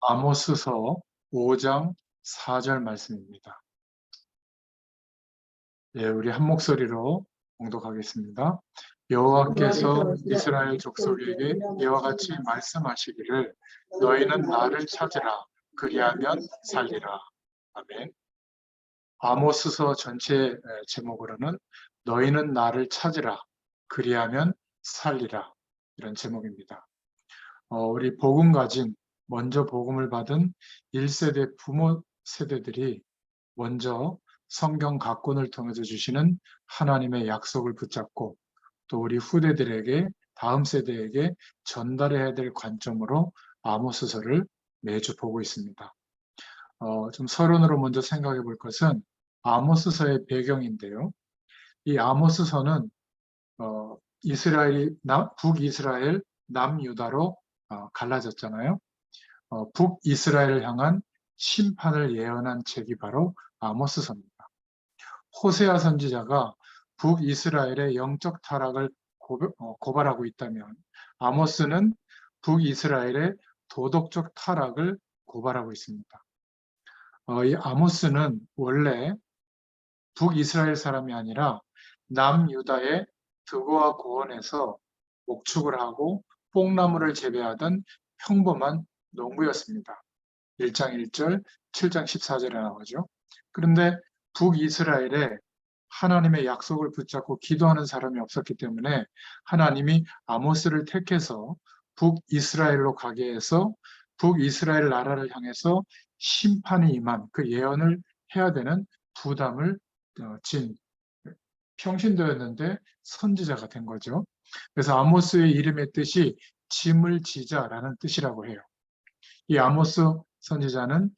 아모스서 5장 4절 말씀입니다. 예, 우리 한 목소리로 봉독하겠습니다. 여호와께서 이스라엘 족속에게 이와 같이 말씀하시기를 너희는 나를 찾으라 그리하면 살리라. 아멘. 아모스서 전체 제목으로는 너희는 나를 찾으라 그리하면 살리라 이런 제목입니다. 우리 복음 가진 먼저 복음을 받은 1세대 부모 세대들이 먼저 성경 각본을 통해서 주시는 하나님의 약속을 붙잡고 또 우리 후대들에게 다음 세대에게 전달해야 될 관점으로 아모스서를 매주 보고 있습니다. 좀 서론으로 먼저 생각해 볼 것은 아모스서의 배경인데요. 이 아모스서는 북이스라엘, 남유다로 갈라졌잖아요. 북이스라엘을 향한 심판을 예언한 책이 바로 아모스서입니다. 호세아 선지자가 북이스라엘의 영적 타락을 고발하고 있다면 아모스는 북이스라엘의 도덕적 타락을 고발하고 있습니다. 이 아모스는 원래 북이스라엘 사람이 아니라 남유다의 드고와 고원에서 목축을 하고 뽕나무를 재배하던 평범한 농부였습니다. 1장 1절, 7장 14절에 나오죠. 그런데 북이스라엘에 하나님의 약속을 붙잡고 기도하는 사람이 없었기 때문에 하나님이 아모스를 택해서 북이스라엘로 가게 해서 북이스라엘 나라를 향해서 심판이 임한 그 예언을 해야 되는 부담을 진 평신도였는데 선지자가 된 거죠. 그래서 아모스의 이름의 뜻이 짐을 지자라는 뜻이라고 해요. 이 아모스 선지자는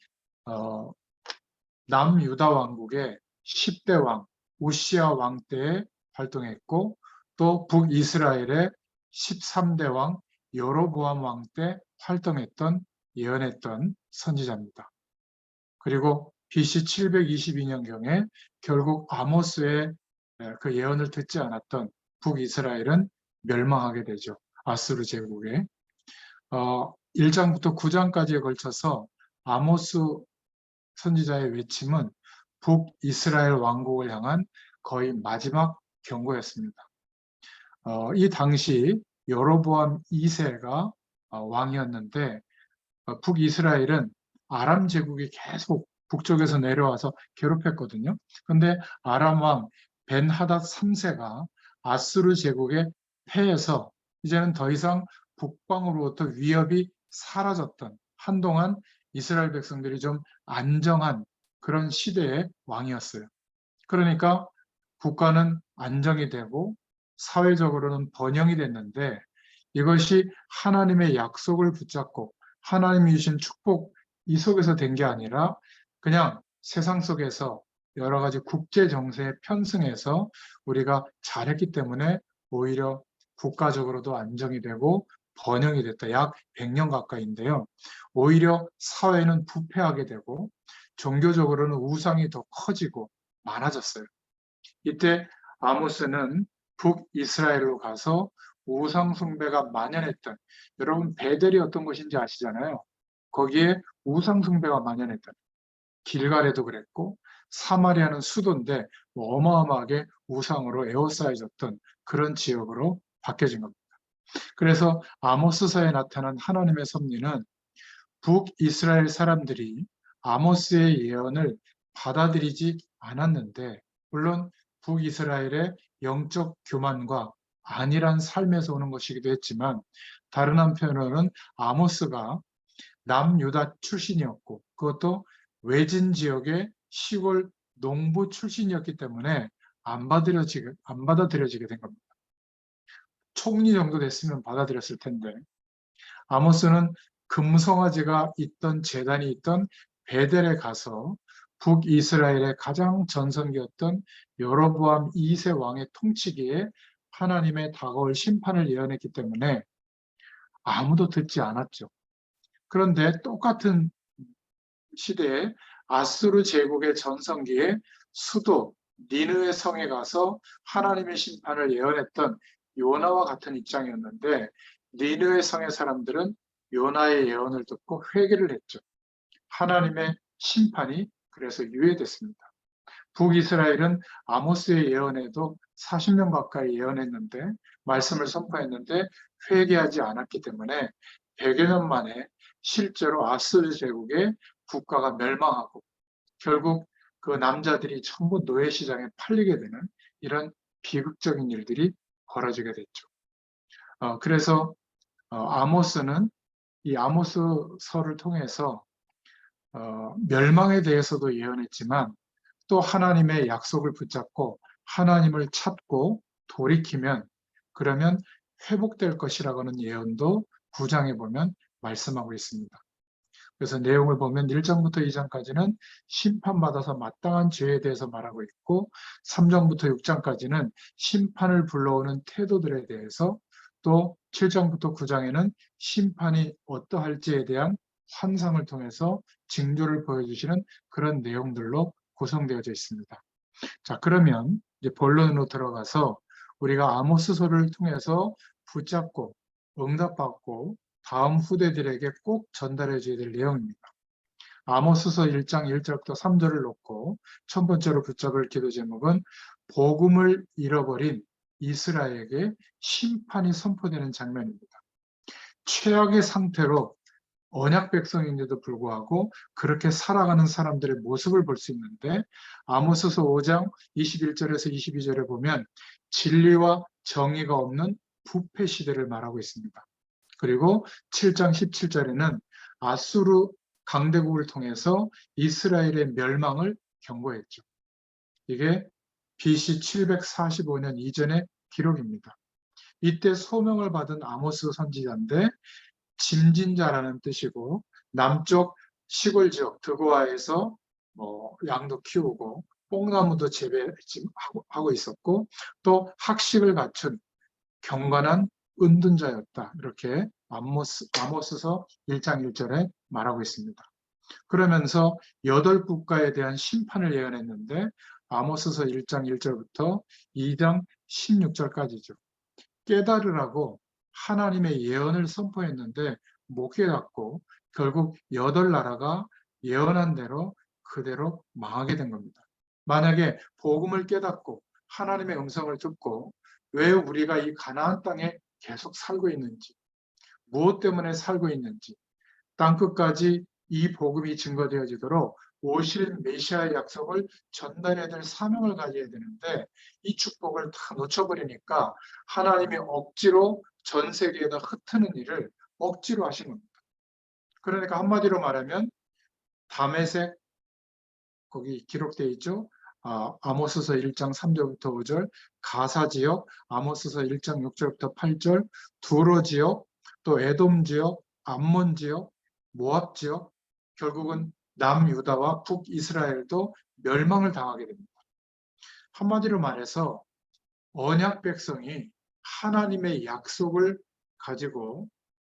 남유다 왕국의 10대 왕 우시아 왕 때에 활동했고 또 북이스라엘의 13대 왕 여로보암 왕 때 활동했던 예언했던 선지자입니다. 그리고 BC 722년경에 결국 아모스의 그 예언을 듣지 않았던 북이스라엘은 멸망하게 되죠. 아수르 제국에. 1장부터 9장까지에 걸쳐서 아모스 선지자의 외침은 북이스라엘 왕국을 향한 거의 마지막 경고였습니다. 이 당시 여로보암 2세가 왕이었는데 북이스라엘은 아람 제국이 계속 북쪽에서 내려와서 괴롭혔거든요. 그런데 아람 왕 벤하닷 3세가 아수르 제국에 패해서 이제는 더 이상 북방으로부터 위협이 사라졌던 한동안 이스라엘 백성들이 좀 안정한 그런 시대의 왕이었어요. 그러니까 국가는 안정이 되고 사회적으로는 번영이 됐는데 이것이 하나님의 약속을 붙잡고 하나님이 주신 축복 이 속에서 된 게 아니라 그냥 세상 속에서 여러 가지 국제 정세에 편승해서 우리가 잘했기 때문에 오히려 국가적으로도 안정이 되고 번영이 됐다. 약 100년 가까이인데요. 오히려 사회는 부패하게 되고 종교적으로는 우상이 더 커지고 많아졌어요. 이때 아모스는 북이스라엘로 가서 우상 숭배가 만연했던, 여러분 베델이 어떤 것인지 아시잖아요. 거기에 우상 숭배가 만연했던, 길갈에도 그랬고 사마리아는 수도인데 어마어마하게 우상으로 에워싸여졌던 그런 지역으로 바뀌어진 겁니다. 그래서 아모스서에 나타난 하나님의 섭리는 북이스라엘 사람들이 아모스의 예언을 받아들이지 않았는데, 물론 북이스라엘의 영적 교만과 안일한 삶에서 오는 것이기도 했지만, 다른 한편으로는 아모스가 남유다 출신이었고 그것도 외진 지역의 시골 농부 출신이었기 때문에 안 받아들여지게 된 겁니다. 총리 정도 됐으면 받아들였을 텐데, 아모스는 금송아지가 있던 제단이 있던 베델에 가서 북이스라엘의 가장 전성기였던 여로보암 2세 왕의 통치기에 하나님의 다가올 심판을 예언했기 때문에 아무도 듣지 않았죠. 그런데 똑같은 시대에 아수르 제국의 전성기에 수도 니느웨 성에 가서 하나님의 심판을 예언했던 요나와 같은 입장이었는데, 니느웨 성의 사람들은 요나의 예언을 듣고 회개를 했죠. 하나님의 심판이 그래서 유예됐습니다. 북이스라엘은 아모스의 예언에도 40년 가까이 예언했는데 말씀을 선포했는데 회개하지 않았기 때문에 100여 년 만에 실제로 아스르 제국의 국가가 멸망하고 결국 그 남자들이 전부 노예시장에 팔리게 되는 이런 비극적인 일들이 벌어지게 됐죠. 그래서 아모스는 이 아모스서를 통해서 멸망에 대해서도 예언했지만 또 하나님의 약속을 붙잡고 하나님을 찾고 돌이키면 그러면 회복될 것이라고 하는 예언도 9장에 보면 말씀하고 있습니다. 그래서 내용을 보면 1장부터 2장까지는 심판받아서 마땅한 죄에 대해서 말하고 있고 3장부터 6장까지는 심판을 불러오는 태도들에 대해서 또 7장부터 9장에는 심판이 어떠할지에 대한 환상을 통해서 징조를 보여주시는 그런 내용들로 구성되어져 있습니다. 자, 그러면 이제 본론으로 들어가서 우리가 아모스서를 통해서 붙잡고 응답받고 다음 후대들에게 꼭 전달해 줘야 될 내용입니다. 아모스서 1장 1절부터 3절을 놓고 첫 번째로 붙잡을 기도 제목은 복음을 잃어버린 이스라엘에게 심판이 선포되는 장면입니다. 최악의 상태로 언약 백성인데도 불구하고 그렇게 살아가는 사람들의 모습을 볼 수 있는데 아모스서 5장 21절에서 22절에 보면 진리와 정의가 없는 부패 시대를 말하고 있습니다. 그리고 7장 17절에는 아수르 강대국을 통해서 이스라엘의 멸망을 경고했죠. 이게 BC 745년 이전의 기록입니다. 이때 소명을 받은 아모스 선지자인데 짐진자라는 뜻이고 남쪽 시골 지역 드고아에서 양도 키우고 뽕나무도 재배하고 있었고 또 학식을 갖춘 경건한 은둔자였다. 이렇게 아모스서 1장 1절에 말하고 있습니다. 그러면서 8국가에 대한 심판을 예언했는데 아모스서 1장 1절부터 2장 16절까지죠. 깨달으라고 하나님의 예언을 선포했는데 못 깨닫고 결국 8나라가 예언한 대로 그대로 망하게 된 겁니다. 만약에 복음을 깨닫고 하나님의 음성을 듣고 왜 우리가 이 가나안 땅에 계속 살고 있는지, 무엇 때문에 살고 있는지, 땅끝까지 이 복음이 증거되어지도록 오실 메시아의 약속을 전달해야 될 사명을 가져야 되는데 이 축복을 다 놓쳐버리니까 하나님이 억지로 전 세계에다 흩트는 일을 억지로 하신 겁니다. 그러니까 한마디로 말하면 다메섹 거기 기록되어 있죠. 아모스서 1장 3절부터 5절, 가사 지역, 아모스서 1장 6절부터 8절, 두로 지역, 또 에돔 지역, 암몬 지역, 모압 지역, 결국은 남유다와 북이스라엘도 멸망을 당하게 됩니다. 한마디로 말해서 언약 백성이 하나님의 약속을 가지고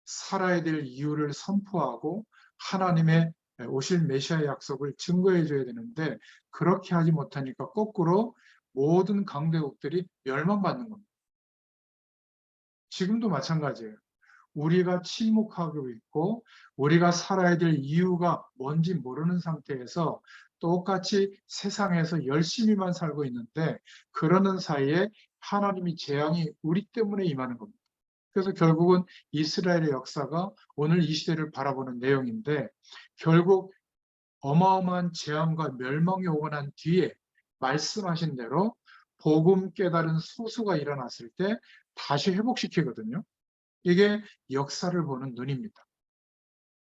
살아야 될 이유를 선포하고 하나님의 오실 메시아의 약속을 증거해 줘야 되는데 그렇게 하지 못하니까 거꾸로 모든 강대국들이 멸망받는 겁니다. 지금도 마찬가지예요. 우리가 침묵하고 있고 우리가 살아야 될 이유가 뭔지 모르는 상태에서 똑같이 세상에서 열심히만 살고 있는데 그러는 사이에 하나님이 재앙이 우리 때문에 임하는 겁니다. 그래서 결국은 이스라엘의 역사가 오늘 이 시대를 바라보는 내용인데 결국 어마어마한 재앙과 멸망이 오고 난 뒤에 말씀하신 대로 복음 깨달은 소수가 일어났을 때 다시 회복시키거든요. 이게 역사를 보는 눈입니다.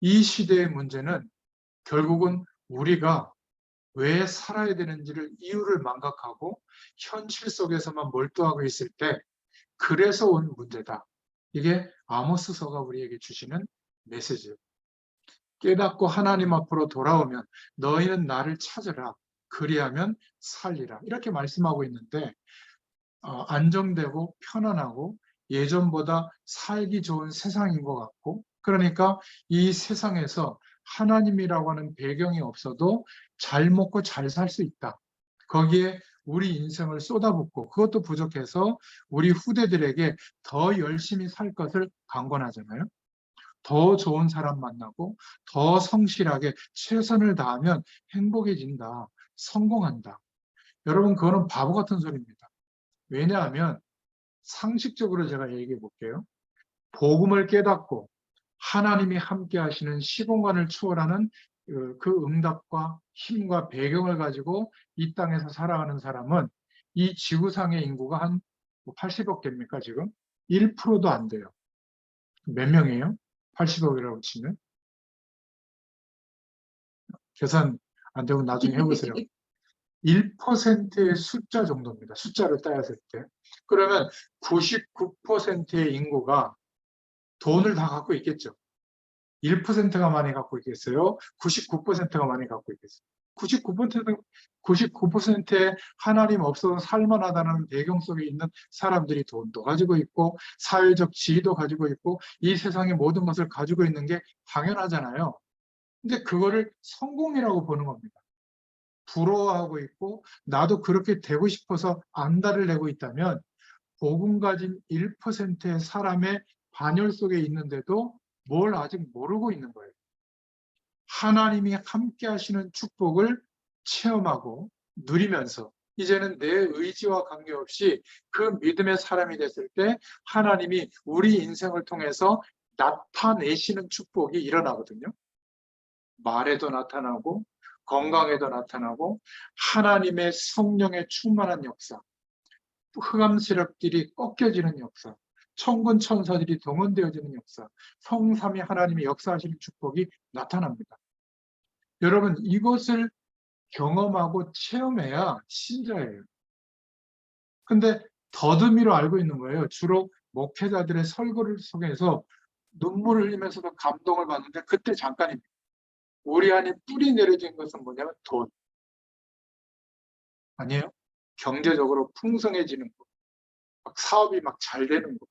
이 시대의 문제는 결국은 우리가 왜 살아야 되는지를 이유를 망각하고 현실 속에서만 몰두하고 있을 때 그래서 온 문제다. 이게 아모스서가 우리에게 주시는 메시지예요. 깨닫고 하나님 앞으로 돌아오면 너희는 나를 찾으라. 그리하면 살리라. 이렇게 말씀하고 있는데 안정되고 편안하고 예전보다 살기 좋은 세상인 것 같고 그러니까 이 세상에서 하나님이라고 하는 배경이 없어도 잘 먹고 잘 살 수 있다. 거기에 우리 인생을 쏟아붓고 그것도 부족해서 우리 후대들에게 더 열심히 살 것을 강권하잖아요. 더 좋은 사람 만나고 더 성실하게 최선을 다하면 행복해진다. 성공한다. 여러분, 그거는 바보 같은 소리입니다. 왜냐하면 상식적으로 제가 얘기해 볼게요. 복음을 깨닫고 하나님이 함께 하시는 시공간을 초월하는 그 응답과 힘과 배경을 가지고 이 땅에서 살아가는 사람은 이 지구상의 인구가 한 80억 개입니까, 지금? 1%도 안 돼요. 몇 명이에요? 80억이라고 치면? 계산 안 되고 나중에 해보세요. 1%의 숫자 정도입니다. 숫자를 따졌을 때. 그러면 99%의 인구가 돈을 다 갖고 있겠죠. 1%가 많이 갖고 있겠어요? 99%가 많이 갖고 있겠어요? 99%의 하나님 없어도 살만하다는 배경 속에 있는 사람들이 돈도 가지고 있고 사회적 지위도 가지고 있고 이 세상의 모든 것을 가지고 있는 게 당연하잖아요. 근데 그거를 성공이라고 보는 겁니다. 부러워하고 있고 나도 그렇게 되고 싶어서 안달을 내고 있다면 복음 가진 1%의 사람의 반열 속에 있는데도 뭘 아직 모르고 있는 거예요. 하나님이 함께 하시는 축복을 체험하고 누리면서 이제는 내 의지와 관계없이 그 믿음의 사람이 됐을 때 하나님이 우리 인생을 통해서 나타내시는 축복이 일어나거든요. 말에도 나타나고 건강에도 나타나고 하나님의 성령의 충만한 역사, 흑암 세력들이 꺾여지는 역사, 천군 천사들이 동원되어지는 역사, 성삼위 하나님의 역사하시는 축복이 나타납니다. 여러분, 이것을 경험하고 체험해야 신자예요. 근데 더듬이로 알고 있는 거예요. 주로 목회자들의 설교를 속에서 눈물을 흘리면서도 감동을 받는데 그때 잠깐입니다. 우리 안에 뿌리 내려진 것은 뭐냐면 돈. 아니에요? 경제적으로 풍성해지는 거. 막 사업이 막 잘 되는 거.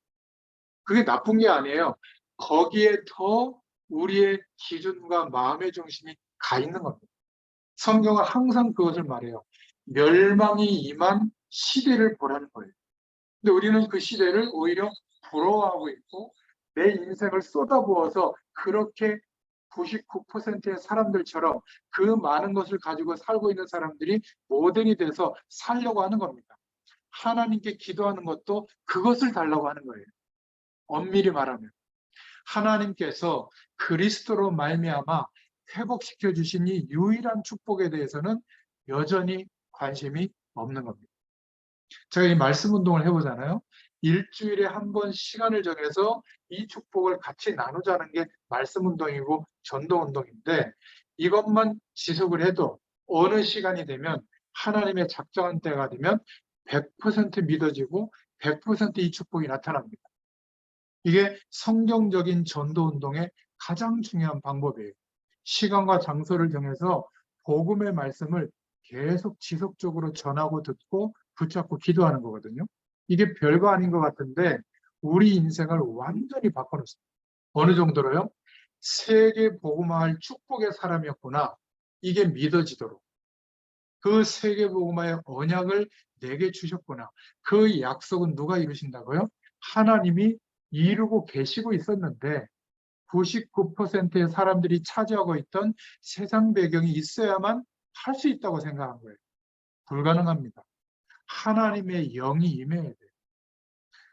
그게 나쁜 게 아니에요. 거기에 더 우리의 기준과 마음의 중심이 가 있는 겁니다. 성경은 항상 그것을 말해요. 멸망이 임한 시대를 보라는 거예요. 근데 우리는 그 시대를 오히려 부러워하고 있고 내 인생을 쏟아부어서 그렇게 99%의 사람들처럼 그 많은 것을 가지고 살고 있는 사람들이 모델이 돼서 살려고 하는 겁니다. 하나님께 기도하는 것도 그것을 달라고 하는 거예요. 엄밀히 말하면 하나님께서 그리스도로 말미암아 회복시켜 주신 이 유일한 축복에 대해서는 여전히 관심이 없는 겁니다. 제가 이 말씀 운동을 해보잖아요. 일주일에 한 번 시간을 정해서 이 축복을 같이 나누자는 게 말씀 운동이고 전도 운동인데 이것만 지속을 해도 어느 시간이 되면 하나님의 작정한 때가 되면 100% 믿어지고 100%이 축복이 나타납니다. 이게 성경적인 전도 운동의 가장 중요한 방법이에요. 시간과 장소를 정해서 복음의 말씀을 계속 지속적으로 전하고 듣고 붙잡고 기도하는 거거든요. 이게 별거 아닌 것 같은데 우리 인생을 완전히 바꿔놓습니다. 어느 정도로요? 세계 복음화할 축복의 사람이었구나. 이게 믿어지도록. 그 세계 복음화의 언약을 내게 주셨구나. 그 약속은 누가 이루신다고요? 하나님이 이루고 계시고 있었는데 99%의 사람들이 차지하고 있던 세상 배경이 있어야만 할 수 있다고 생각한 거예요. 불가능합니다. 하나님의 영이 임해야 돼요.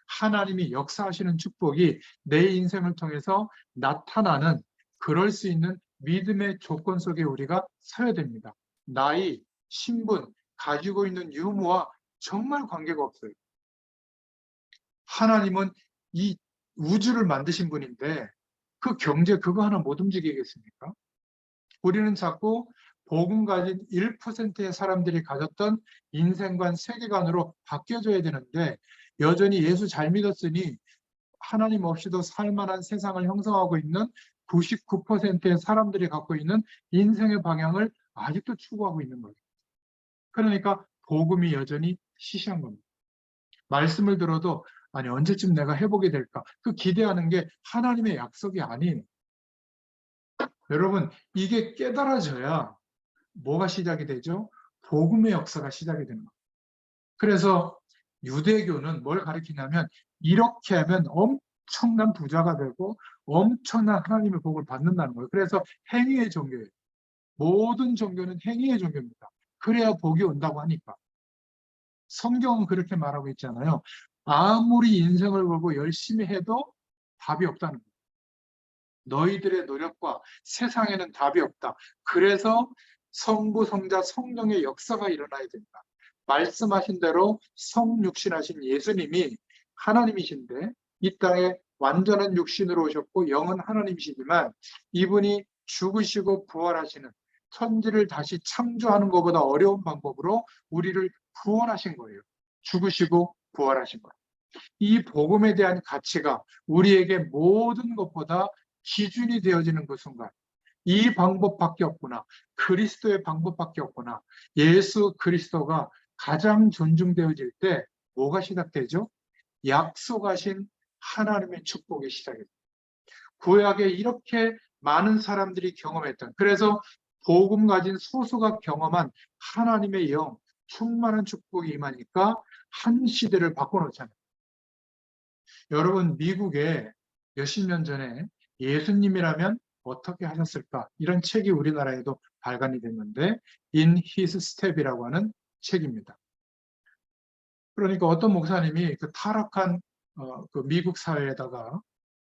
하나님이 역사하시는 축복이 내 인생을 통해서 나타나는 그럴 수 있는 믿음의 조건 속에 우리가 서야 됩니다. 나이, 신분, 가지고 있는 유무와 정말 관계가 없어요. 하나님은 이 우주를 만드신 분인데 그 경제 그거 하나 못 움직이겠습니까? 우리는 자꾸 복음 가진 1%의 사람들이 가졌던 인생관, 세계관으로 바뀌어져야 되는데 여전히 예수 잘 믿었으니 하나님 없이도 살만한 세상을 형성하고 있는 99%의 사람들이 갖고 있는 인생의 방향을 아직도 추구하고 있는 거예요. 그러니까 복음이 여전히 시시한 겁니다. 말씀을 들어도 아니 언제쯤 내가 해보게 될까? 그 기대하는 게 하나님의 약속이 아니에요. 여러분 이게 깨달아져야 뭐가 시작이 되죠? 복음의 역사가 시작이 되는 거예요. 그래서 유대교는 뭘 가리키냐면 이렇게 하면 엄청난 부자가 되고 엄청난 하나님의 복을 받는다는 거예요. 그래서 행위의 종교예요. 모든 종교는 행위의 종교입니다. 그래야 복이 온다고 하니까. 성경은 그렇게 말하고 있잖아요. 아무리 인생을 걸고 열심히 해도 답이 없다는 거예요. 너희들의 노력과 세상에는 답이 없다. 그래서 성부, 성자, 성령의 역사가 일어나야 된다. 말씀하신 대로 성육신하신 예수님이 하나님이신데 이 땅에 완전한 육신으로 오셨고 영은 하나님이시지만 이분이 죽으시고 부활하시는 천지를 다시 창조하는 것보다 어려운 방법으로 우리를 구원하신 거예요. 죽으시고 부활하신 거예요. 이 복음에 대한 가치가 우리에게 모든 것보다 기준이 되어지는 그 순간 이 방법밖에 없구나. 그리스도의 방법밖에 없구나. 예수 그리스도가 가장 존중되어질 때 뭐가 시작되죠? 약속하신 하나님의 축복이 시작이 됩니다. 구약에 이렇게 많은 사람들이 경험했던, 그래서 복음 가진 소수가 경험한 하나님의 영, 충만한 축복이 임하니까 한 시대를 바꿔놓잖아요. 여러분, 미국에 몇십 년 전에 예수님이라면 어떻게 하셨을까? 이런 책이 우리나라에도 발간이 됐는데 In His Step이라고 하는 책입니다. 그러니까 어떤 목사님이 그 타락한 그 미국 사회에다가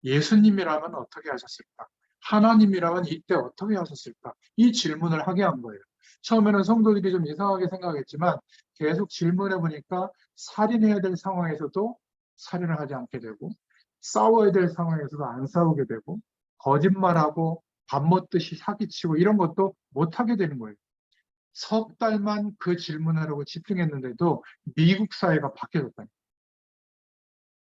예수님이라면 어떻게 하셨을까? 하나님이라면 이때 어떻게 하셨을까? 이 질문을 하게 한 거예요. 처음에는 성도들이 좀 이상하게 생각했지만 계속 질문해 보니까 살인해야 될 상황에서도 살인을 하지 않게 되고 싸워야 될 상황에서도 안 싸우게 되고 거짓말하고 밥 먹듯이 사기치고 이런 것도 못하게 되는 거예요. 석 달만 그 질문하려고 집중했는데도 미국 사회가 바뀌어졌다니.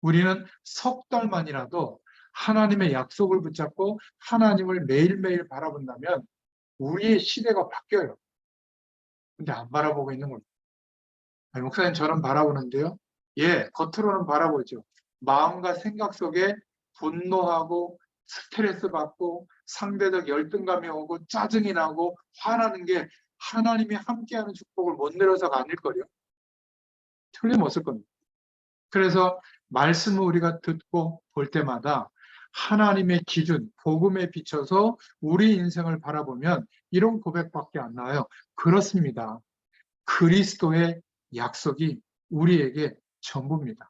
우리는 석 달만이라도 하나님의 약속을 붙잡고 하나님을 매일매일 바라본다면 우리의 시대가 바뀌어요. 근데 안 바라보고 있는 겁니다. 목사님 저는 바라보는데요. 예, 겉으로는 바라보죠. 마음과 생각 속에 분노하고 스트레스 받고 상대적 열등감이 오고 짜증이 나고 화나는 게 하나님이 함께하는 축복을 못 내려서가 아닐걸요. 틀림없을 겁니다. 그래서 말씀을 우리가 듣고 볼 때마다 하나님의 기준, 복음에 비춰서 우리 인생을 바라보면 이런 고백밖에 안 나와요. 그렇습니다. 그리스도의 약속이 우리에게 전부입니다.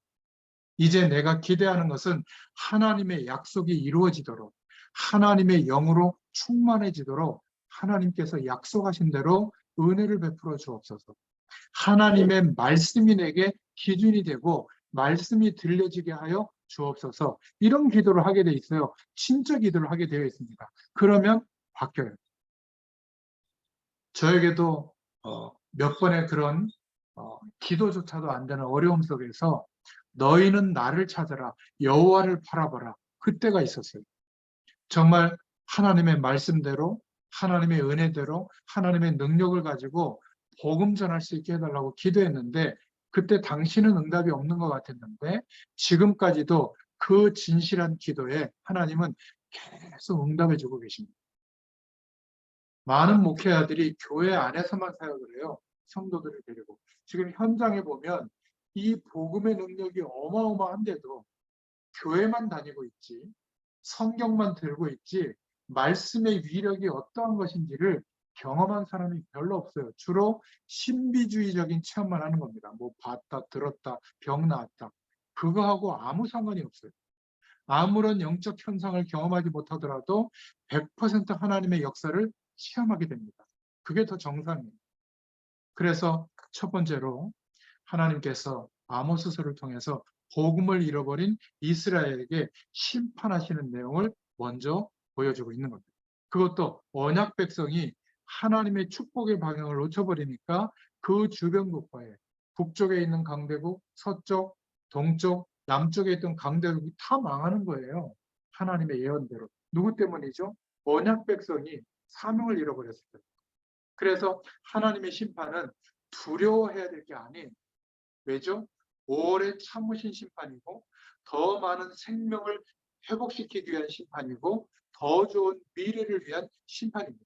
이제 내가 기대하는 것은 하나님의 약속이 이루어지도록 하나님의 영으로 충만해지도록 하나님께서 약속하신 대로 은혜를 베풀어 주옵소서. 하나님의 말씀이 내게 기준이 되고 말씀이 들려지게 하여 주옵소서. 이런 기도를 하게 돼 있어요. 진짜 기도를 하게 되어 있습니다. 그러면 바뀌어요. 저에게도 몇 번의 그런 기도조차도 안 되는 어려움 속에서 너희는 나를 찾아라, 여호와를 바라봐라, 그때가 있었어요. 정말 하나님의 말씀대로 하나님의 은혜대로 하나님의 능력을 가지고 복음 전할 수 있게 해달라고 기도했는데 그때 당시는 응답이 없는 것 같았는데 지금까지도 그 진실한 기도에 하나님은 계속 응답해 주고 계십니다. 많은 목회자들이 교회 안에서만 사역을 해요. 성도들을 데리고. 지금 현장에 보면 이 복음의 능력이 어마어마한데도 교회만 다니고 있지 성경만 들고 있지 말씀의 위력이 어떠한 것인지를 경험한 사람이 별로 없어요. 주로 신비주의적인 체험만 하는 겁니다. 뭐 봤다, 들었다, 병 나았다. 그거하고 아무 상관이 없어요. 아무런 영적 현상을 경험하지 못하더라도 100% 하나님의 역사를 체험하게 됩니다. 그게 더 정상이에요. 그래서 첫 번째로 하나님께서 아모스서를 통해서 복음을 잃어버린 이스라엘에게 심판하시는 내용을 먼저 보여주고 있는 겁니다. 그것도 언약 백성이 하나님의 축복의 방향을 놓쳐버리니까 그 주변 국가에 북쪽에 있는 강대국, 서쪽, 동쪽, 남쪽에 있던 강대국이 다 망하는 거예요. 하나님의 예언대로. 누구 때문이죠? 언약 백성이 사명을 잃어버렸을 때. 그래서 하나님의 심판은 두려워해야 될 게 아닌 왜죠? 오래 참으신 심판이고 더 많은 생명을 회복시키기 위한 심판이고 더 좋은 미래를 위한 심판입니다.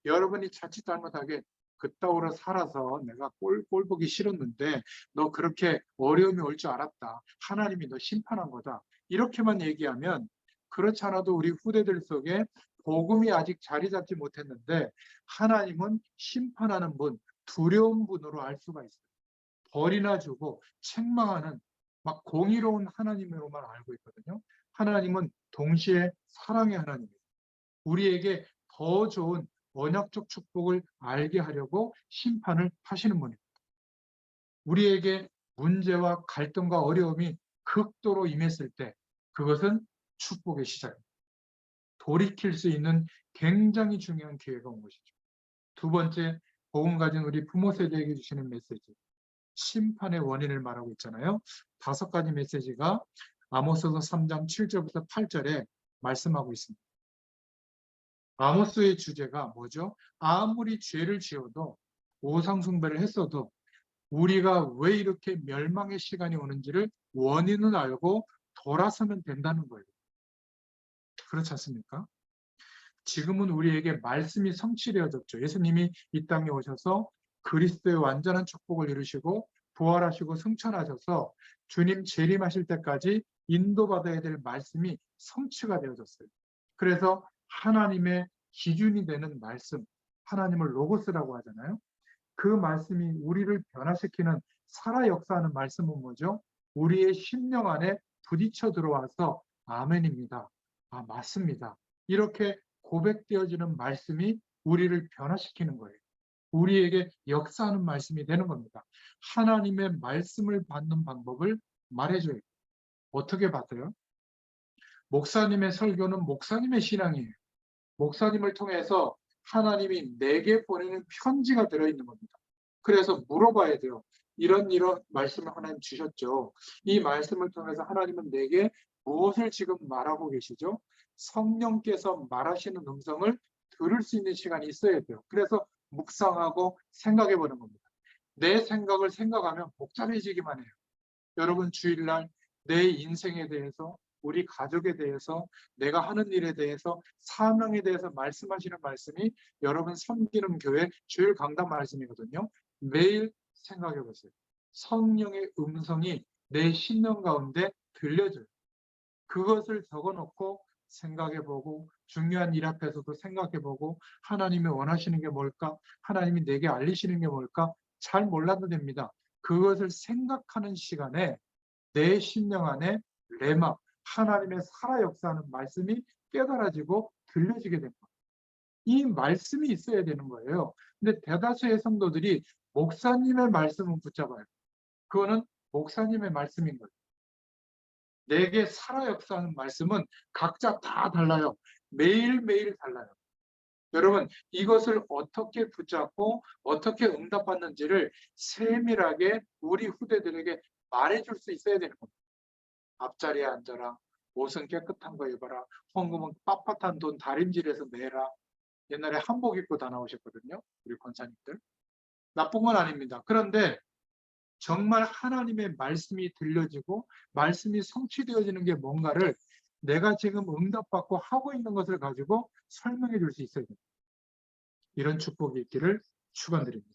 여러분이 자칫 잘못하게 그따구로 살아서 내가 꼴 보기 싫었는데 너 그렇게 어려움이 올 줄 알았다. 하나님이 너 심판한 거다. 이렇게만 얘기하면 그렇지 않아도 우리 후대들 속에 복음이 아직 자리 잡지 못했는데 하나님은 심판하는 분, 두려운 분으로 알 수가 있어요. 벌이나 주고 책망하는 막 공의로운 하나님으로만 알고 있거든요. 하나님은 동시에 사랑의 하나님이에요. 우리에게 더 좋은 언약적 축복을 알게 하려고 심판을 하시는 분입니다. 우리에게 문제와 갈등과 어려움이 극도로 임했을 때 그것은 축복의 시작입니다. 돌이킬 수 있는 굉장히 중요한 기회가 온 것이죠. 두 번째, 복음 가진 우리 부모 세대에게 주시는 메시지. 심판의 원인을 말하고 있잖아요. 5가지 메시지가 아모스서 3장 7절부터 8절에 말씀하고 있습니다. 아모스의 주제가 뭐죠? 아무리 죄를 지어도 우상숭배를 했어도 우리가 왜 이렇게 멸망의 시간이 오는지를 원인을 알고 돌아서면 된다는 거예요. 그렇지 않습니까? 지금은 우리에게 말씀이 성취되어졌죠. 예수님이 이 땅에 오셔서 그리스도의 완전한 축복을 이루시고 부활하시고 승천하셔서 주님 재림하실 때까지 인도받아야 될 말씀이 성취가 되어졌어요. 그래서 하나님의 기준이 되는 말씀, 하나님을 로고스라고 하잖아요. 그 말씀이 우리를 변화시키는 살아 역사하는 말씀은 뭐죠? 우리의 심령 안에 부딪혀 들어와서 아멘입니다. 아, 맞습니다. 이렇게 고백되어지는 말씀이 우리를 변화시키는 거예요. 우리에게 역사하는 말씀이 되는 겁니다. 하나님의 말씀을 받는 방법을 말해줘요. 어떻게 받아요? 목사님의 설교는 목사님의 신앙이에요. 목사님을 통해서 하나님이 내게 보내는 편지가 들어있는 겁니다. 그래서 물어봐야 돼요. 이런 말씀을 하나님 주셨죠. 이 말씀을 통해서 하나님은 내게 무엇을 지금 말하고 계시죠? 성령께서 말하시는 음성을 들을 수 있는 시간이 있어야 돼요. 그래서 묵상하고 생각해 보는 겁니다. 내 생각을 생각하면 복잡해지기만 해요. 여러분 주일날 내 인생에 대해서, 우리 가족에 대해서, 내가 하는 일에 대해서, 사명에 대해서 말씀하시는 말씀이 여러분 섬기는 교회 주일 강단 말씀이거든요. 매일 생각해 보세요. 성령의 음성이 내 신령 가운데 들려줘요. 그것을 적어놓고 생각해보고 중요한 일 앞에서도 생각해보고 하나님이 원하시는 게 뭘까? 하나님이 내게 알리시는 게 뭘까? 잘 몰라도 됩니다. 그것을 생각하는 시간에 내 심령 안에 레마, 하나님의 살아 역사하는 말씀이 깨달아지고 들려지게 됩니다. 이 말씀이 있어야 되는 거예요. 근데 대다수의 성도들이 목사님의 말씀은 붙잡아요. 그거는 목사님의 말씀인 거예요. 내게 살아 역사하는 말씀은 각자 다 달라요. 매일매일 달라요. 여러분, 이것을 어떻게 붙잡고 어떻게 응답받는지를 세밀하게 우리 후대들에게 말해줄 수 있어야 되는 겁니다. 앞자리에 앉아라. 옷은 깨끗한 거 입어라. 헌금은 빳빳한 돈 다림질해서 내라. 옛날에 한복 입고 다 나오셨거든요. 우리 권사님들. 나쁜 건 아닙니다. 그런데 정말 하나님의 말씀이 들려지고 말씀이 성취되어지는 게 뭔가를 내가 지금 응답받고 하고 있는 것을 가지고 설명해 줄 수 있어야 됩니다. 이런 축복이 있기를 축원드립니다.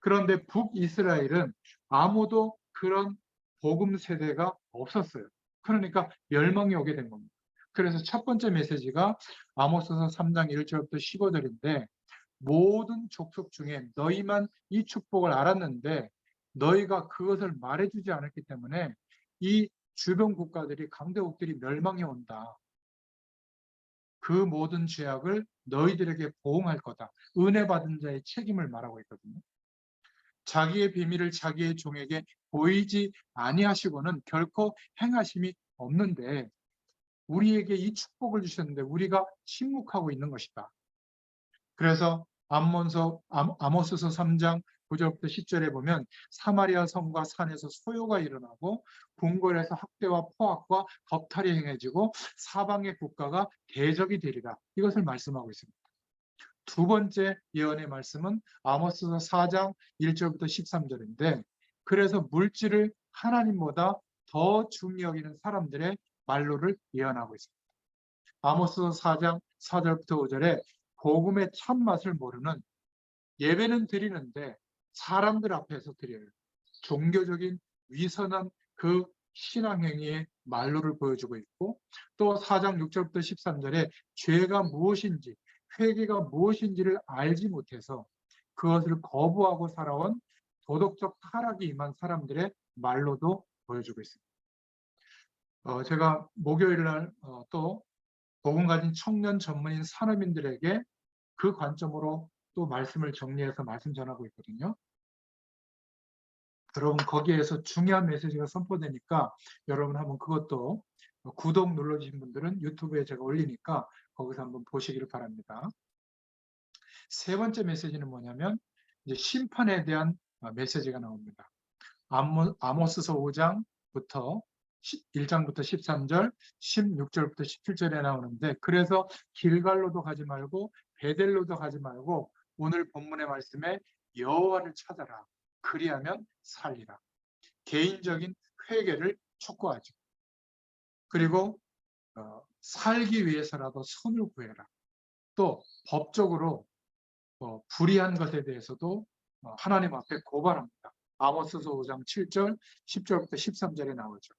그런데 북이스라엘은 아무도 그런 복음 세대가 없었어요. 그러니까 멸망이 오게 된 겁니다. 그래서 첫 번째 메시지가 아모스서 3장 1절부터 15절인데 모든 족속 중에 너희만 이 축복을 알았는데 너희가 그것을 말해주지 않았기 때문에 이 주변 국가들이 강대국들이 멸망해 온다. 그 모든 죄악을 너희들에게 보응할 거다. 은혜 받은 자의 책임을 말하고 있거든요. 자기의 비밀을 자기의 종에게 보이지 아니하시고는 결코 행하심이 없는데 우리에게 이 축복을 주셨는데 우리가 침묵하고 있는 것이다. 그래서 아모스서 3장 9절부터 10절에 보면 사마리아 성과 산에서 소요가 일어나고 궁궐에서 학대와 포악과 겁탈이 행해지고 사방의 국가가 대적이 되리라. 이것을 말씀하고 있습니다. 두 번째 예언의 말씀은 아모스서 4장 1절부터 13절인데 그래서 물질을 하나님보다 더 중히 여기는 사람들의 말로를 예언하고 있습니다. 아모스서 4장 4절부터 5절에 복음의 참맛을 모르는 예배는 드리는데 사람들 앞에서 드려요. 종교적인 위선한 그 신앙행위의 말로를 보여주고 있고, 또 4장 6절부터 13절에 죄가 무엇인지, 회개가 무엇인지를 알지 못해서 그것을 거부하고 살아온 도덕적 타락이 임한 사람들의 말로도 보여주고 있습니다. 제가 목요일 날 또 복음 가진 청년 전문인 산업인들에게 그 관점으로 또 말씀을 정리해서 말씀 전하고 있거든요. 여러분 거기에서 중요한 메시지가 선포되니까 여러분 한번 그것도 구독 눌러주신 분들은 유튜브에 제가 올리니까 거기서 한번 보시기를 바랍니다. 세 번째 메시지는 뭐냐면 이제 심판에 대한 메시지가 나옵니다. 아모스서 5장부터 1장부터 13절, 16절부터 17절에 나오는데, 그래서 길갈로도 가지 말고 베델로도 가지 말고 오늘 본문의 말씀에 여호와를 찾아라. 그리하면 살리라. 개인적인 회개를 촉구하죠. 그리고 살기 위해서라도 선을 구해라. 또 법적으로 불의한 것에 대해서도 하나님 앞에 고발합니다. 아모스서 5장 7절, 10절부터 13절에 나오죠.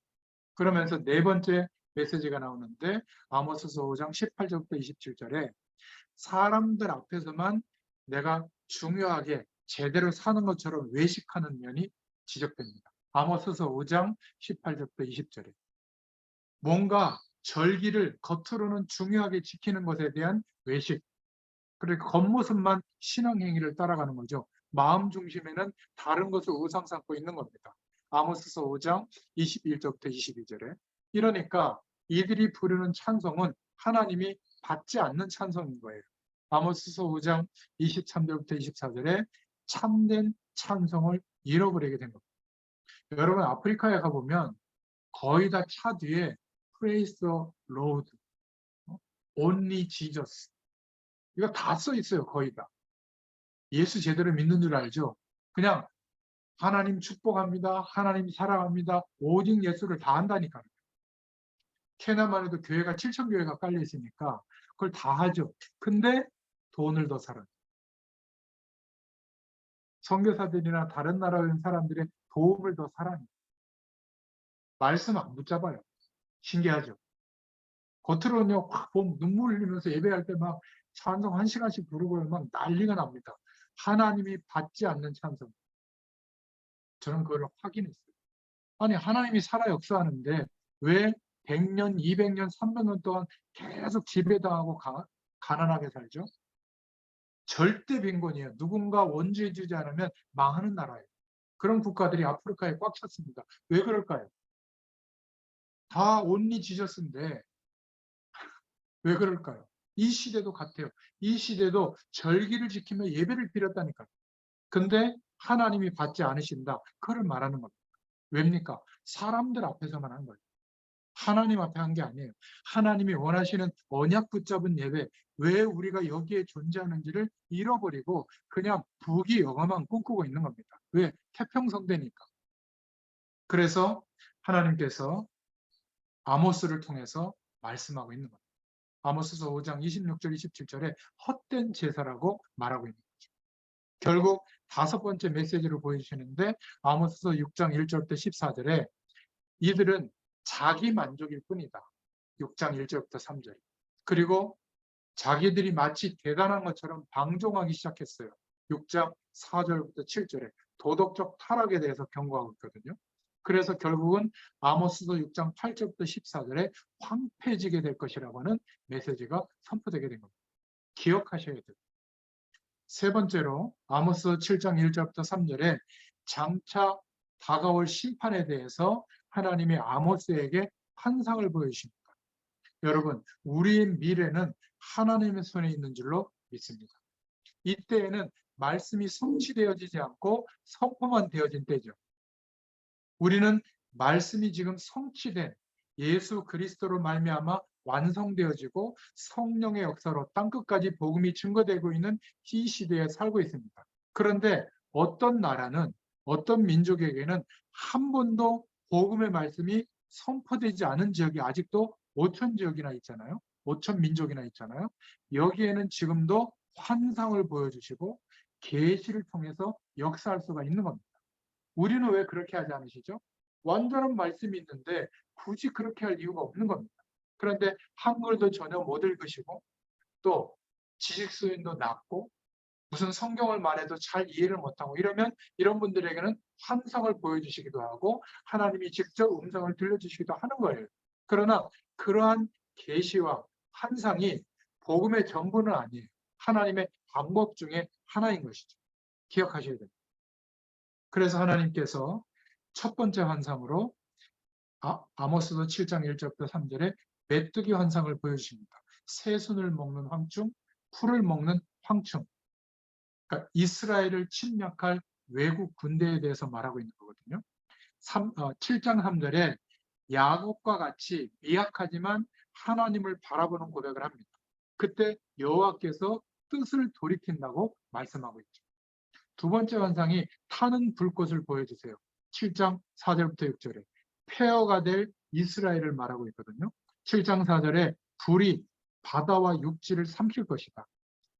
그러면서 네 번째 메시지가 나오는데 아모스서 5장 18절부터 27절에 사람들 앞에서만 내가 중요하게 제대로 사는 것처럼 외식하는 면이 지적됩니다. 아모스서 5장 18절부터 20절에 뭔가 절기를 겉으로는 중요하게 지키는 것에 대한 외식, 그리고 겉모습만 신앙행위를 따라가는 거죠. 마음 중심에는 다른 것을 우상 삼고 있는 겁니다. 아모스서 5장 21절부터 22절에 이러니까 이들이 부르는 찬송은 하나님이 받지 않는 찬송인 거예요. 아모스서 5장 23절부터 24절에 참된 찬송을 잃어버리게 된 겁니다. 여러분 아프리카에 가보면 거의 다 차 뒤에 Praise the Lord, Only Jesus 이거 다 써 있어요. 거의 다. 예수 제대로 믿는 줄 알죠? 그냥 하나님 축복합니다. 하나님 사랑합니다. 오직 예수를 다 한다니까요. 캐나만 해도 교회가 7,000교회가 깔려 있으니까 그걸 다 하죠. 근데 돈을 더 살아요. 선교사들이나 다른 나라에 있는 사람들의 도움을 더 사랑해요. 말씀 안 붙잡아요. 신기하죠? 겉으로는요, 확 보면 눈물 흘리면서 예배할 때 막 찬송 1시간씩 부르고 막 난리가 납니다. 하나님이 받지 않는 찬송. 저는 그걸 확인했어요. 아니 하나님이 살아 역사하는데 왜 100년, 200년, 300년 동안 계속 지배당하고 가난하게 살죠? 절대 빈곤이에요. 누군가 원주해 주지 않으면 망하는 나라예요. 그런 국가들이 아프리카에 꽉 찼습니다. 왜 그럴까요? 다 온리 지저스인데 왜 그럴까요? 이 시대도 같아요. 이 시대도 절기를 지키며 예배를 드렸다니까요. 근데 하나님이 받지 않으신다. 그걸 말하는 겁니다. 왜입니까? 사람들 앞에서만 한 거예요. 하나님 앞에 한 게 아니에요. 하나님이 원하시는 언약 붙잡은 예배, 왜 우리가 여기에 존재하는지를 잃어버리고 그냥 부귀영화만 꿈꾸고 있는 겁니다. 왜? 태평성대니까. 그래서 하나님께서 아모스를 통해서 말씀하고 있는 겁니다. 아모스서 5장 26절 27절에 헛된 제사라고 말하고 있는 거죠. 결국 다섯 번째 메시지를 보여주시는데 아모스서 6장 1절부터 14절에 이들은 자기 만족일 뿐이다. 6장 1절부터 3절. 그리고 자기들이 마치 대단한 것처럼 방종하기 시작했어요. 6장 4절부터 7절에 도덕적 타락에 대해서 경고하고 있거든요. 그래서 결국은 아모스서 6장 8절부터 14절에 황폐해지게 될 것이라고 하는 메시지가 선포되게 된 겁니다. 기억하셔야 돼요. 세 번째로 아모스 7장 1절부터 3절에 장차 다가올 심판에 대해서 하나님이 아모스에게 환상을 보여주십니다. 여러분, 우리의 미래는 하나님의 손에 있는 줄로 믿습니다. 이때에는 말씀이 성취되어지지 않고 선포만 되어진 때죠. 우리는 말씀이 지금 성취된 예수 그리스도로 말미암아 완성되어지고 성령의 역사로 땅끝까지 복음이 증거되고 있는 이 시대에 살고 있습니다. 그런데 어떤 나라는 어떤 민족에게는 한 번도 복음의 말씀이 선포되지 않은 지역이 아직도 5천 지역이나 있잖아요. 5천 민족이나 있잖아요. 여기에는 지금도 환상을 보여주시고 계시를 통해서 역사할 수가 있는 겁니다. 우리는 왜 그렇게 하지 않으시죠? 완전한 말씀이 있는데 굳이 그렇게 할 이유가 없는 겁니다. 그런데 한글도 전혀 못 읽으시고 또 지식 수준도 낮고 무슨 성경을 말해도 잘 이해를 못하고 이러면 이런 분들에게는 환상을 보여주시기도 하고 하나님이 직접 음성을 들려주시기도 하는 거예요. 그러나 그러한 계시와 환상이 복음의 전부는 아니에요. 하나님의 방법 중에 하나인 것이죠. 기억하셔야 됩니다. 그래서 하나님께서 첫 번째 환상으로 아모스서 7장 1절부터 3절에 메뚜기 환상을 보여주십니다. 새순을 먹는 황충, 풀을 먹는 황충. 그러니까 이스라엘을 침략할 외국 군대에 대해서 말하고 있는 거거든요. 7장 3절에 야곱과 같이 미약하지만 하나님을 바라보는 고백을 합니다. 그때 여호와께서 뜻을 돌이킨다고 말씀하고 있죠. 두 번째 환상이 타는 불꽃을 보여주세요. 7장 4절부터 6절에 폐허가 될 이스라엘을 말하고 있거든요. 7장 4절에 불이 바다와 육지를 삼킬 것이다.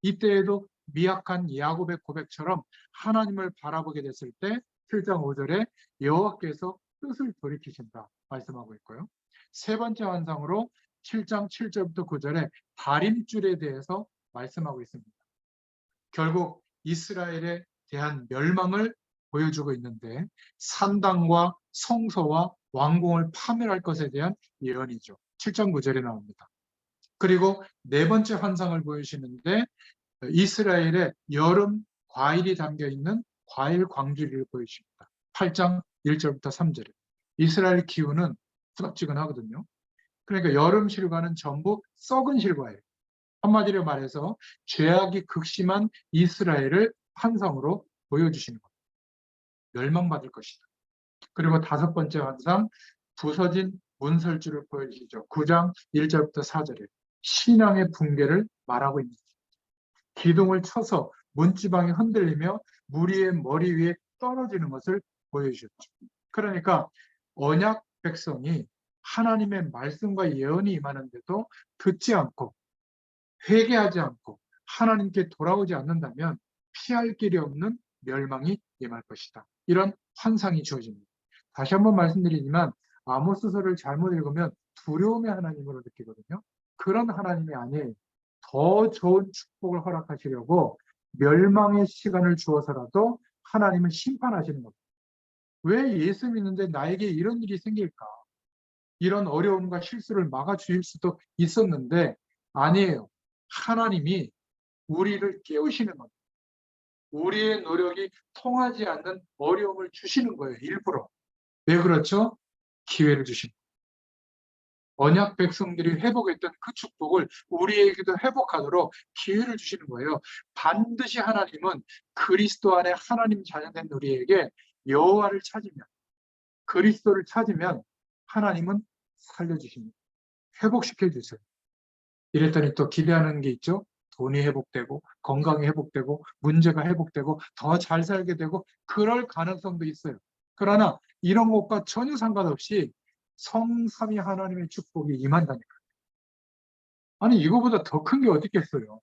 이때에도 미약한 야곱의 고백처럼 하나님을 바라보게 됐을 때 7장 5절에 여호와께서 뜻을 돌이키신다 말씀하고 있고요. 세 번째 환상으로 7장 7절부터 9절에 다림줄에 대해서 말씀하고 있습니다. 결국 이스라엘에 대한 멸망을 보여주고 있는데 산당과 성소와 왕궁을 파멸할 것에 대한 예언이죠. 7장 9절에 나옵니다. 그리고 네 번째 환상을 보여주시는데 이스라엘의 여름 과일이 담겨있는 과일 광주리를 보여줍니다. 8장 1절부터 3절에 이스라엘 기후는 후덥지근하거든요. 그러니까 여름 실과는 전부 썩은 실과예요. 한마디로 말해서 죄악이 극심한 이스라엘을 환상으로 보여주시는 겁니다. 멸망받을 것이다. 그리고 다섯 번째 환상 부서진 문설주를 보여주시죠. 9장 1절부터 4절에 신앙의 붕괴를 말하고 있는 거죠. 기둥을 쳐서 문지방이 흔들리며 무리의 머리 위에 떨어지는 것을 보여주셨죠. 그러니까 언약 백성이 하나님의 말씀과 예언이 임하는데도 듣지 않고 회개하지 않고 하나님께 돌아오지 않는다면 피할 길이 없는 멸망이 임할 것이다. 이런 환상이 주어집니다. 다시 한번 말씀드리지만 아모스서를 잘못 읽으면 두려움의 하나님으로 느끼거든요. 그런 하나님이 아니에요. 더 좋은 축복을 허락하시려고 멸망의 시간을 주어서라도 하나님은 심판하시는 겁니다. 왜 예수 믿는데 나에게 이런 일이 생길까? 이런 어려움과 실수를 막아주실 수도 있었는데 아니에요. 하나님이 우리를 깨우시는 겁니다. 우리의 노력이 통하지 않는 어려움을 주시는 거예요. 일부러. 왜 그렇죠? 기회를 주십니다. 언약 백성들이 회복했던 그 축복을 우리에게도 회복하도록 기회를 주시는 거예요. 반드시 하나님은 그리스도 안에 하나님 자녀된 우리에게 여호와를 찾으면 그리스도를 찾으면 하나님은 살려주십니다. 회복시켜 주세요. 이랬더니 또 기대하는 게 있죠. 돈이 회복되고 건강이 회복되고 문제가 회복되고 더 잘 살게 되고 그럴 가능성도 있어요. 그러나 이런 것과 전혀 상관없이 성삼위 하나님의 축복이 임한다니까요. 아니 이거보다 더 큰 게 어디 있겠어요.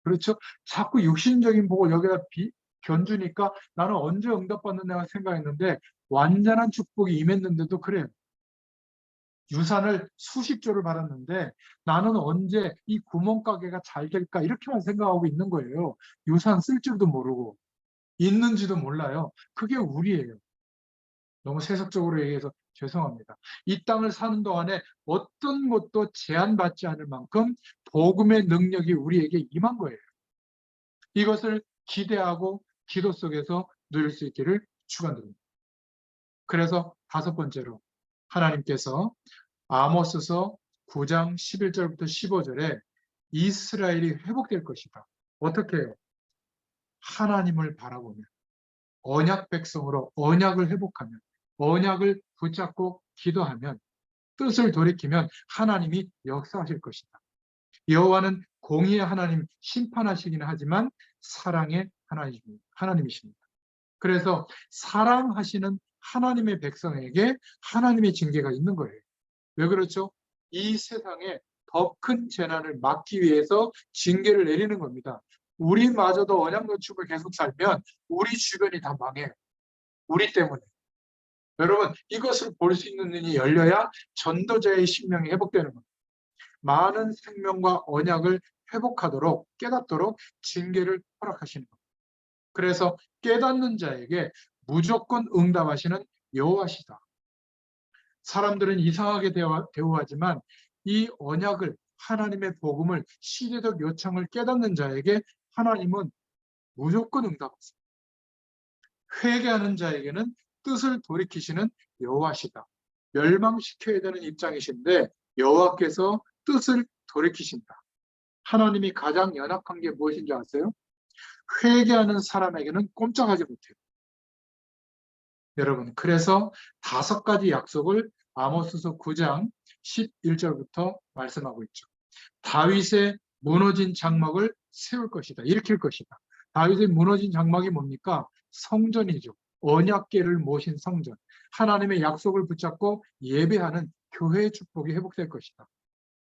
그렇죠? 자꾸 육신적인 복을 여기다 견주니까 나는 언제 응답받는다 생각했는데 완전한 축복이 임했는데도 그래요. 유산을 수십 조를 받았는데 나는 언제 이 구멍가게가 잘 될까 이렇게만 생각하고 있는 거예요. 유산 쓸 줄도 모르고 있는지도 몰라요. 그게 우리예요. 너무 세속적으로 얘기해서 죄송합니다. 이 땅을 사는 동안에 어떤 것도 제한받지 않을 만큼 복음의 능력이 우리에게 임한 거예요. 이것을 기대하고 기도 속에서 누릴 수 있기를 축원드립니다. 그래서 다섯 번째로 하나님께서 아모스서 9장 11절부터 15절에 이스라엘이 회복될 것이다. 어떻게 해요? 하나님을 바라보면 언약 백성으로 언약을 회복하면 언약을 붙잡고 기도하면 뜻을 돌이키면 하나님이 역사하실 것이다. 여호와는 공의의 하나님 심판하시기는 하지만 사랑의 하나님이십니다. 그래서 사랑하시는 하나님의 백성에게 하나님의 징계가 있는 거예요. 왜 그렇죠? 이 세상에 더 큰 재난을 막기 위해서 징계를 내리는 겁니다. 우리마저도 언약노축을 계속 살면 우리 주변이 다 망해요. 우리 때문에. 여러분, 이것을 볼 수 있는 눈이 열려야 전도자의 심령이 회복되는 겁니다. 많은 생명과 언약을 회복하도록 깨닫도록 징계를 허락하시는 겁니다. 그래서 깨닫는 자에게 무조건 응답하시는 여호와시다. 사람들은 이상하게 대우하지만 이 언약을, 하나님의 복음을, 시대적 요청을 깨닫는 자에게 하나님은 무조건 응답하세요. 회개하는 자에게는 뜻을 돌이키시는 여호와시다. 멸망시켜야 되는 입장이신데 여호와께서 뜻을 돌이키신다. 하나님이 가장 연약한 게 무엇인지 아세요? 회개하는 사람에게는 꼼짝하지 못해요. 여러분, 그래서 5가지 약속을 아모스서 9장 11절부터 말씀하고 있죠. 다윗의 무너진 장막을 세울 것이다. 일으킬 것이다. 다윗의 무너진 장막이 뭡니까? 성전이죠. 언약궤를 모신 성전. 하나님의 약속을 붙잡고 예배하는 교회의 축복이 회복될 것이다.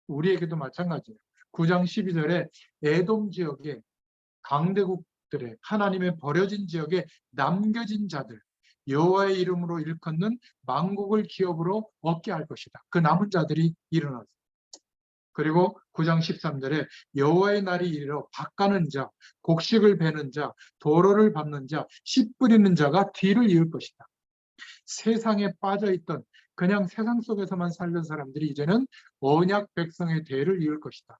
우리에게도 마찬가지예요. 9장 12절에 에돔 지역의 강대국들의, 하나님의 버려진 지역에 남겨진 자들, 여호와의 이름으로 일컫는 만국을 기업으로 얻게 할 것이다. 그 남은 자들이 일어나서. 그리고 9장 13절에 여호와의 날이 이르러 밭가는 자, 곡식을 베는 자, 도로를 밟는 자, 씨 뿌리는 자가 뒤를 이을 것이다. 세상에 빠져있던, 그냥 세상 속에서만 살던 사람들이 이제는 언약 백성의 대를 이을 것이다.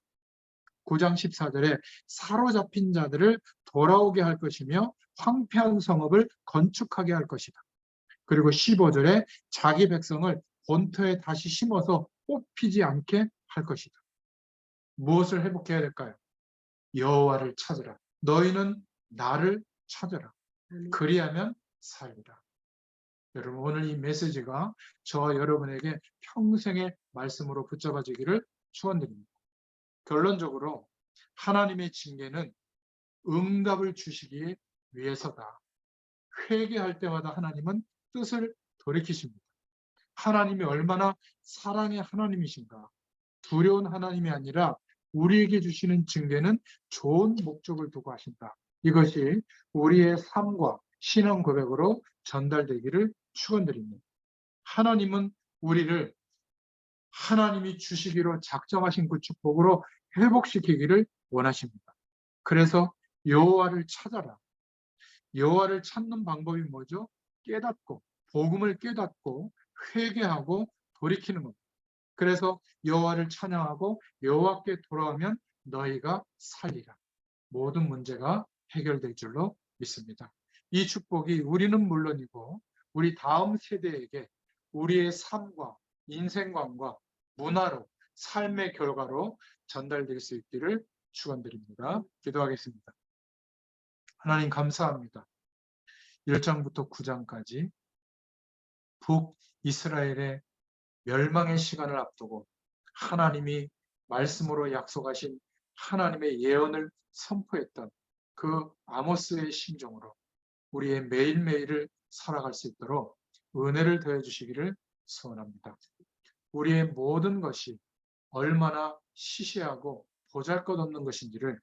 9장 14절에 사로잡힌 자들을 돌아오게 할 것이며 황폐한 성읍을 건축하게 할 것이다. 그리고 15절에 자기 백성을 본토에 다시 심어서 뽑히지 않게 할 것이다. 무엇을 회복해야 될까요? 여호와를 찾으라. 너희는 나를 찾으라. 그리하면 살리라. 여러분, 오늘 이 메시지가 저와 여러분에게 평생의 말씀으로 붙잡아지기를 축원드립니다. 결론적으로 하나님의 징계는 응답을 주시기 위해서다. 회개할 때마다 하나님은 뜻을 돌이키십니다. 하나님이 얼마나 사랑의 하나님이신가. 두려운 하나님이 아니라 우리에게 주시는 징계는 좋은 목적을 두고 하신다. 이것이 우리의 삶과 신앙 고백으로 전달되기를 축원드립니다. 하나님은 우리를 하나님이 주시기로 작정하신 그 축복으로 회복시키기를 원하십니다. 그래서 여호와를 찾아라. 여호와를 찾는 방법이 뭐죠? 깨닫고, 복음을 깨닫고 회개하고 돌이키는 겁니다. 그래서 여호와를 찬양하고 여호와께 돌아오면 너희가 살리라. 모든 문제가 해결될 줄로 믿습니다. 이 축복이 우리는 물론이고 우리 다음 세대에게 우리의 삶과 인생관과 문화로, 삶의 결과로 전달될 수 있기를 축원드립니다. 기도하겠습니다. 하나님 감사합니다. 1장부터 9장까지 북이스라엘의 멸망의 시간을 앞두고 하나님이 말씀으로 약속하신 하나님의 예언을 선포했던 그 아모스의 심정으로 우리의 매일매일을 살아갈 수 있도록 은혜를 더해 주시기를 소원합니다. 우리의 모든 것이 얼마나 시시하고 보잘것없는 것인지를,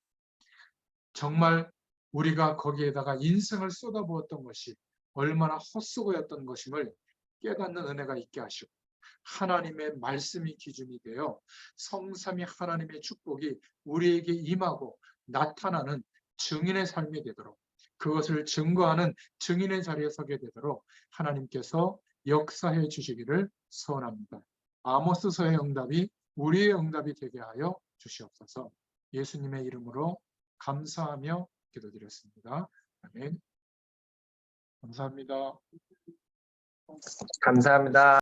정말 우리가 거기에다가 인생을 쏟아부었던 것이 얼마나 헛수고였던 것임을 깨닫는 은혜가 있게 하시고, 하나님의 말씀이 기준이 되어 성삼위 하나님의 축복이 우리에게 임하고 나타나는 증인의 삶이 되도록, 그것을 증거하는 증인의 자리에 서게 되도록 하나님께서 역사해 주시기를 소원합니다. 아모스서의 응답이 우리의 응답이 되게 하여 주시옵소서. 예수님의 이름으로 감사하며 기도드렸습니다. 아멘. 감사합니다. 감사합니다.